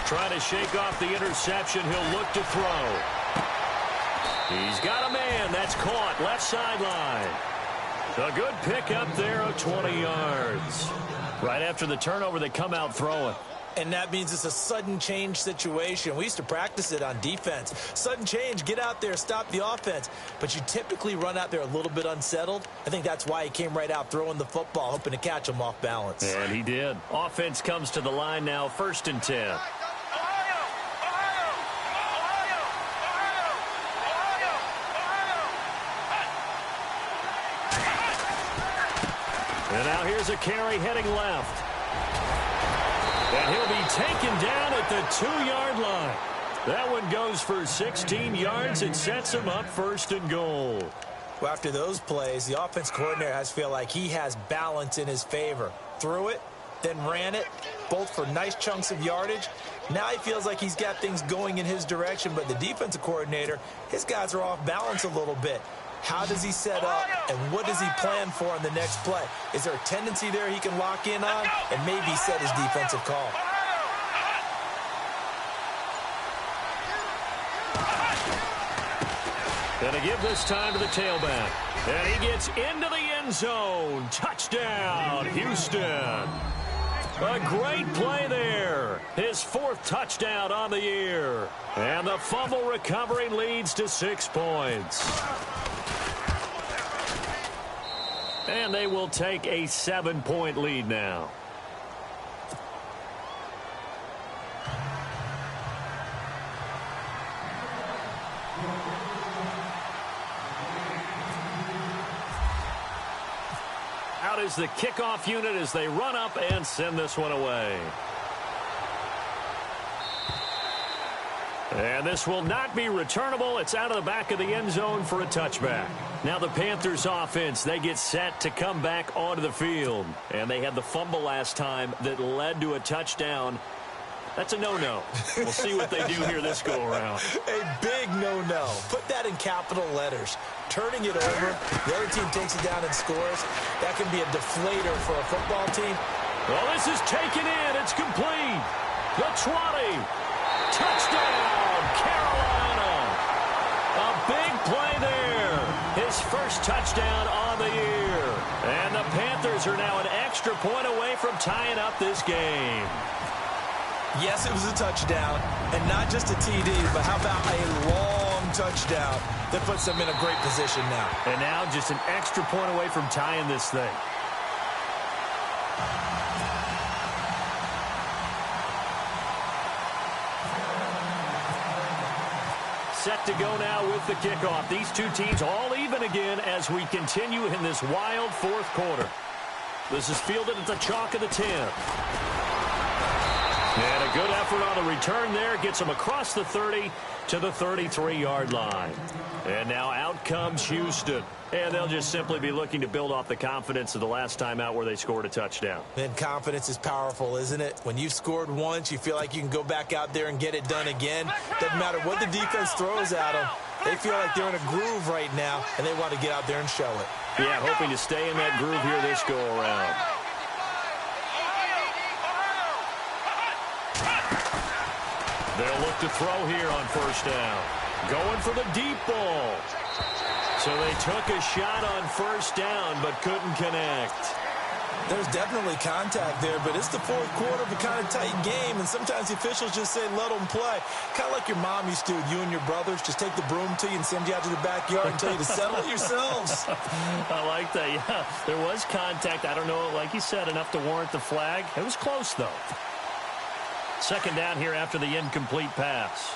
Trying to shake off the interception. He'll look to throw. He's got a man. That's caught. Left sideline. A good pick up there of 20 yards. Right after the turnover, they come out throwing. And that means it's a sudden change situation. We used to practice it on defense. Sudden change, get out there, stop the offense. But you typically run out there a little bit unsettled. I think that's why he came right out throwing the football, hoping to catch him off balance. And he did. Offense comes to the line now, 1st and 10. And now here's a carry heading left. And he'll be taken down at the 2-yard line. That one goes for 16 yards. It sets him up 1st and goal. Well, after those plays, the offense coordinator has to feel like he has balance in his favor. Threw it, then ran it, both for nice chunks of yardage. Now he feels like he's got things going in his direction, but the defensive coordinator, his guys are off balance a little bit. How does he set up, and what does he plan for on the next play? Is there a tendency there he can lock in on and maybe set his defensive call? Gonna give this time to the tailback. And he gets into the end zone. Touchdown, Houston. A great play there. His 4th touchdown on the year. And the fumble recovery leads to 6 points. And they will take a 7-point lead now. Out is the kickoff unit as they run up and send this one away. And this will not be returnable. It's out of the back of the end zone for a touchback. Now the Panthers offense, they get set to come back onto the field. And they had the fumble last time that led to a touchdown. That's a no-no. We'll see what they do here this go-around. A big no-no. Put that in capital letters. Turning it over, the other team takes it down and scores. That can be a deflator for a football team. Well, this is taken in. It's complete. The 20. Touchdown, Carolina. A first touchdown on the year. And the Panthers are now an extra point away from tying up this game. Yes, it was a touchdown, and not just a TD, but how about a long touchdown that puts them in a great position now. And now just an extra point away from tying this thing. Set to go now with the kickoff. These two teams all even again as we continue in this wild fourth quarter. This is fielded at the chalk of the 10. And a good effort on the return there. Gets them across the 30 to the 33-yard line. And now out comes Houston. And they'll just simply be looking to build off the confidence of the last time out where they scored a touchdown. And confidence is powerful, isn't it? When you've scored once, you feel like you can go back out there and get it done again. Doesn't matter what the defense throws at them. They feel like they're in a groove right now, and they want to get out there and show it. Yeah, hoping to stay in that groove here this go-around. They'll look to throw here on first down. Going for the deep ball. So they took a shot on first down, but couldn't connect. There's definitely contact there, but it's the fourth quarter of a kind of tight game, and sometimes the officials just say, let them play. Kind of like your mom used to, you and your brothers, just take the broom to you and send you out to the backyard and tell you to settle it yourselves. I like that, yeah. There was contact. I don't know, like you said, enough to warrant the flag. It was close, though. Second down here after the incomplete pass.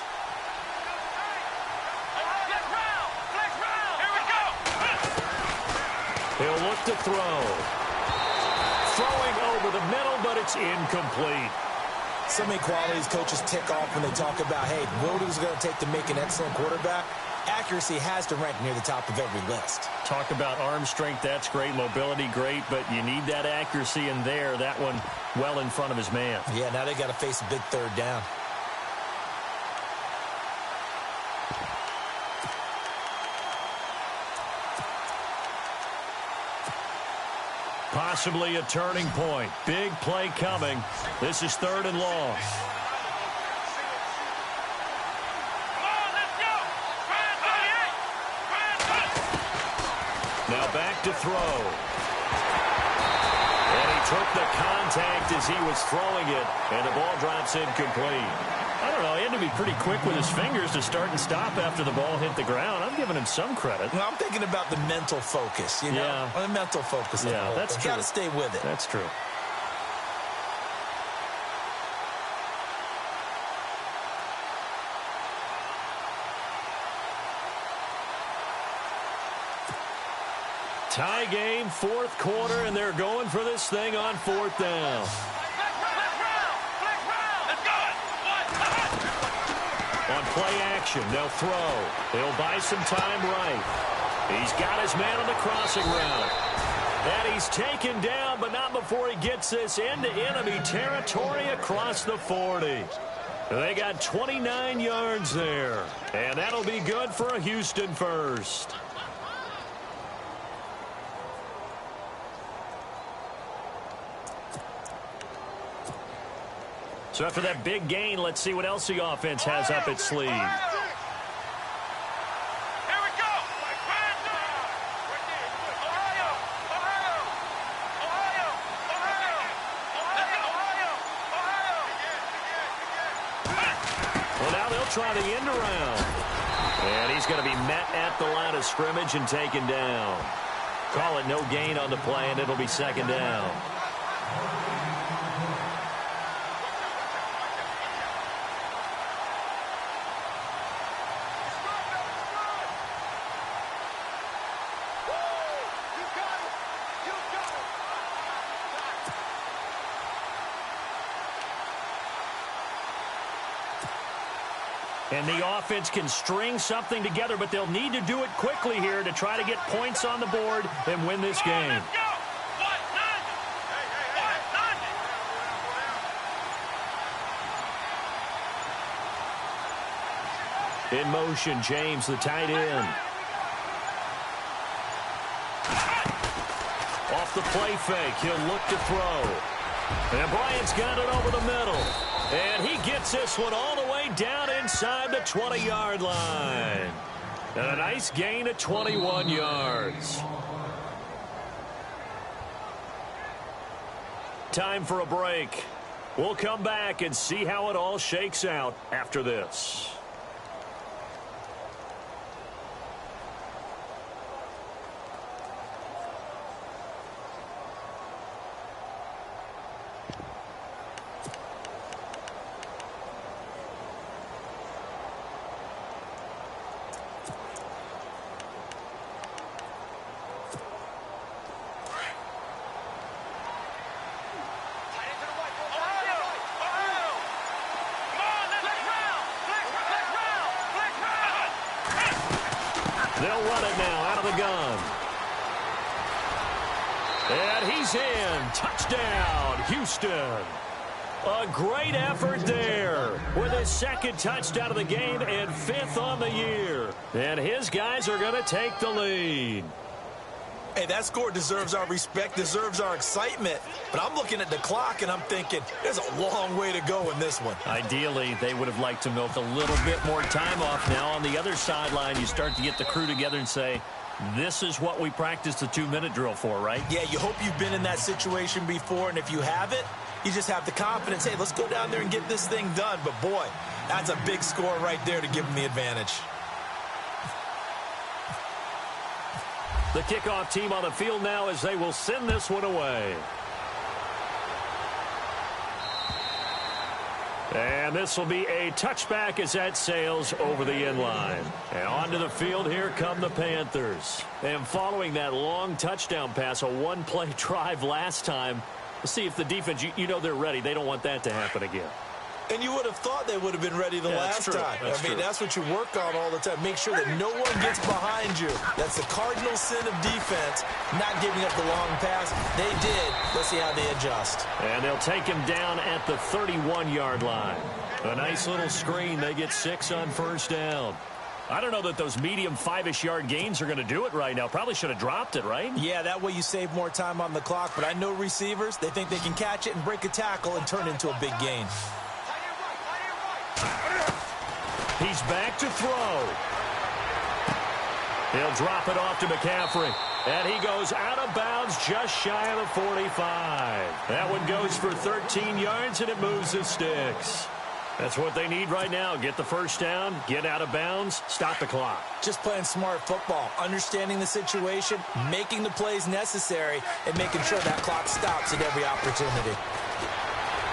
He'll look to throw. Throwing over the middle, but it's incomplete. So many qualities coaches tick off when they talk about, hey, what is it going to take to make an excellent quarterback? Accuracy has to rank near the top of every list. Talk about arm strength, that's great. Mobility, great, but you need that accuracy in there. That one well in front of his man. Yeah, now they got to face a big third down. Possibly a turning point. Big play coming. This is third and long. Now back to throw. And he took the contact as he was throwing it, and the ball drops incomplete. I don't know, he had to be pretty quick with his fingers to start and stop after the ball hit the ground. I'm giving him some credit. Well, I'm thinking about the mental focus, you know? Yeah. The mental focus. Yeah, that's true. Got to stay with it. That's true. Tie game, fourth quarter, and they're going for this thing on fourth down. On play action, they'll throw. They'll buy some time right. He's got his man on the crossing route. And he's taken down, but not before he gets this into enemy territory across the 40. They got 29 yards there. And that'll be good for a Houston first. So after that big gain, let's see what else the offense has up its sleeve. Here we go. Well, now they'll try the end around. And he's going to be met at the line of scrimmage and taken down. Call it no gain on the play, and it'll be second down. And the offense can string something together, but they'll need to do it quickly here to try to get points on the board and win this game. In motion, James, the tight end. Off the play fake, he'll look to throw. And Bryant's got it over the middle. And he gets this one all the way down inside the 20-yard line. And a nice gain of 21 yards. Time for a break. We'll come back and see how it all shakes out after this. They'll run it now out of the gun. And he's in. Touchdown, Houston. A great effort there with his second touchdown of the game and 5th on the year. And his guys are going to take the lead. Hey, that score deserves our respect, deserves our excitement. But I'm looking at the clock, and I'm thinking there's a long way to go in this one. Ideally, they would have liked to milk a little bit more time off. Now, on the other sideline, you start to get the crew together and say, this is what we practiced the 2-minute drill for, right? Yeah, you hope you've been in that situation before, and if you haven't, you just have the confidence, hey, let's go down there and get this thing done. But, boy, that's a big score right there to give them the advantage. The kickoff team on the field now as they will send this one away. And this will be a touchback as that sails over the end line. And onto the field, here come the Panthers. And following that long touchdown pass, a one-play drive last time, let's see if the defense, you know they're ready. They don't want that to happen again. And you would have thought they would have been ready the last time. That's what you work on all the time. Make sure that no one gets behind you. That's the cardinal sin of defense, not giving up the long pass. They did. Let's see how they adjust. And they'll take him down at the 31-yard line. A nice little screen. They get 6 on first down. I don't know that those medium 5-ish yard gains are going to do it right now. Probably should have dropped it, right? Yeah, that way you save more time on the clock. But I know receivers, they think they can catch it and break a tackle and turn it into a big gain. He's back to throw. He'll drop it off to McCaffrey. And he goes out of bounds just shy of the 45. That one goes for 13 yards, and it moves the sticks. That's what they need right now. Get the first down, get out of bounds, stop the clock. Just playing smart football, understanding the situation, making the plays necessary, and making sure that clock stops at every opportunity.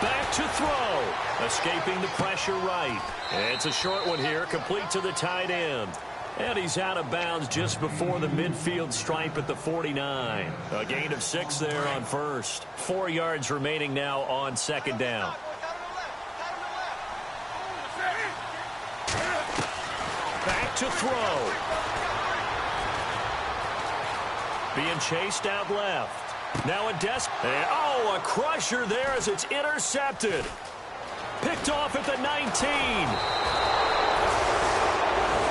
Back to throw. Escaping the pressure right. It's a short one here, complete to the tight end. And he's out of bounds just before the midfield stripe at the 49. A gain of 6 there on first. 4 yards remaining now on second down. Back to throw. Being chased out left. Now a a crusher there as it's intercepted. Picked off at the 19.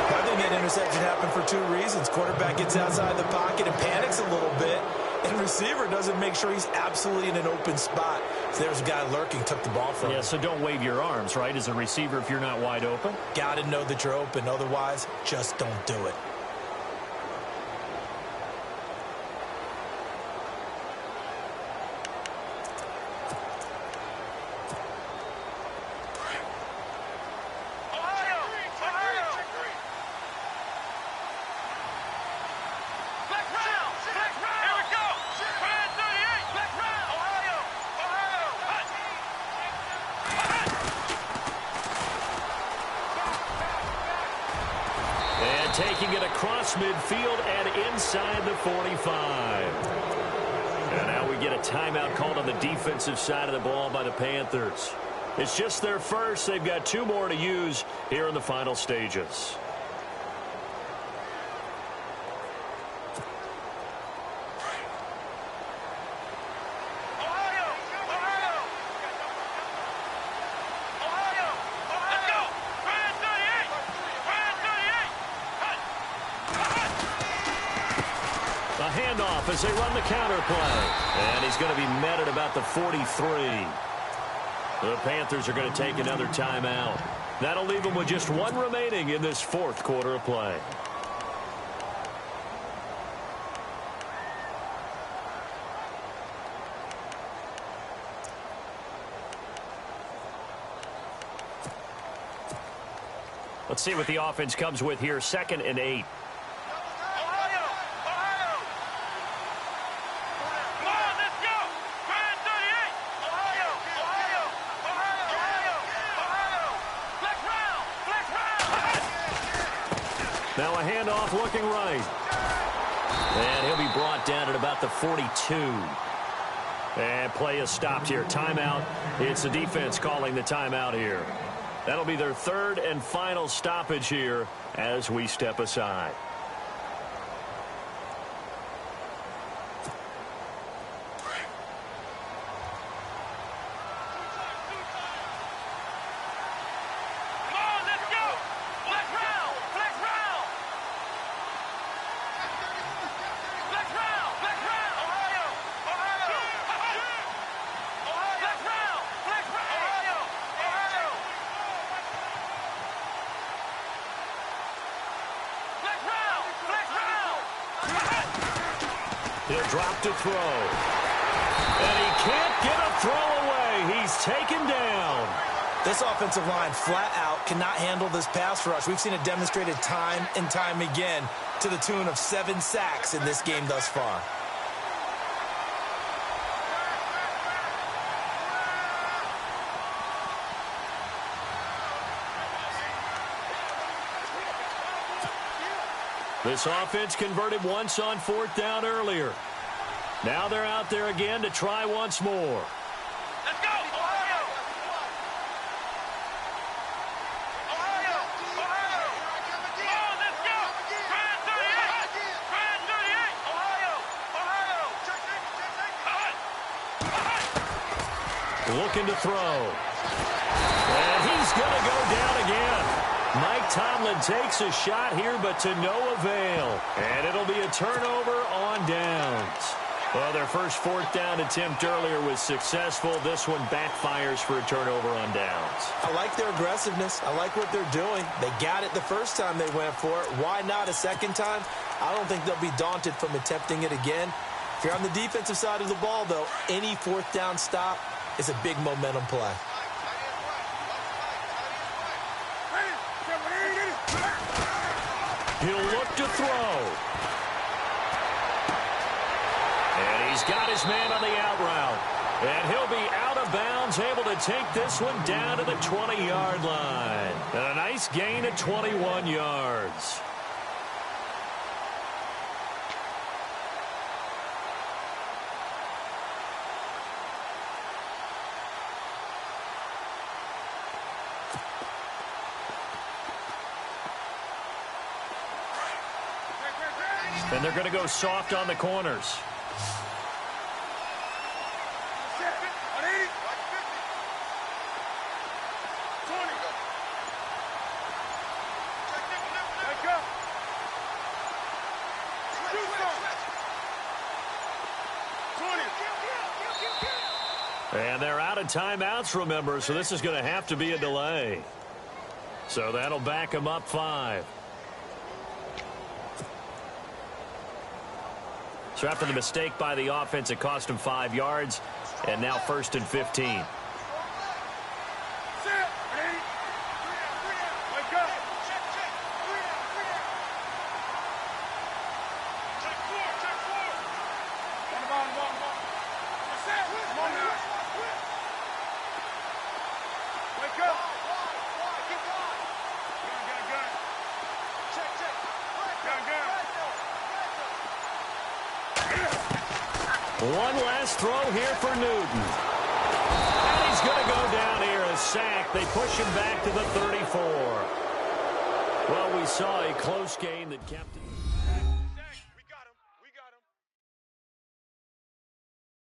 I think that interception happened for 2 reasons. Quarterback gets outside the pocket and panics a little bit. And receiver doesn't make sure he's absolutely in an open spot. So there's a guy lurking, took the ball from him. Yeah, so don't wave your arms, right, as a receiver if you're not wide open? Got to know that you're open. Otherwise, just don't do it. Taking it across midfield and inside the 45. And now we get a timeout called on the defensive side of the ball by the Panthers. It's just their first. They've got 2 more to use here in the final stages. As they run the counter play. And he's going to be met at about the 43. The Panthers are going to take another timeout. That'll leave them with just 1 remaining in this 4th quarter of play. Let's see what the offense comes with here. 2nd and 8. Ohio! Ohio! Come on, let's go! Grand 38! Ohio! Ohio! Ohio! Ohio! Flex round! Flex round! Now a handoff looking right. And he'll be brought down at about the 42. And play is stopped here. Timeout. It's the defense calling the timeout here. That'll be their 3rd and final stoppage here as we step aside. Come on, let's go! Flex round! Flex round! Flex round! Flex round! Ohio! Ohio! Ohio! Flex round! Flex round! Ohio! Ohio! Flex round! Flex round! He'll drop to throw. And he can't get a throw away. He's taken down. This offensive line flat out cannot handle this pass rush. We've seen it demonstrated time and time again to the tune of 7 sacks in this game thus far. This offense converted once on 4th down earlier. Now they're out there again to try once more. Let's go! Ohio! Ohio! Ohio! Come on, let's go! Grand 38! Grand 38! Ohio! Ohio! Looking to throw. And he's going to go down again. Mike Tomlin takes a shot here, but to no avail. And it'll be a turnover on downs. Well, their first 4th down attempt earlier was successful. This one backfires for a turnover on downs. I like their aggressiveness. I like what they're doing. They got it the first time they went for it. Why not a second time? I don't think they'll be daunted from attempting it again. If you're on the defensive side of the ball, though, any 4th down stop is a big momentum play. He'll look to throw. And he's got his man on the out route. And he'll be out of bounds, able to take this one down to the 20-yard line. And a nice gain of 21 yards. And they're going to go soft on the corners. And they're out of timeouts, remember, so this is going to have to be a delay. So that'll back them up 5. So after the mistake by the offense, it cost him 5 yards, and now 1st and 15. One last throw here for Newton. And he's going to go down here, a sack. They push him back to the 34. Well, we saw a close game that kept him.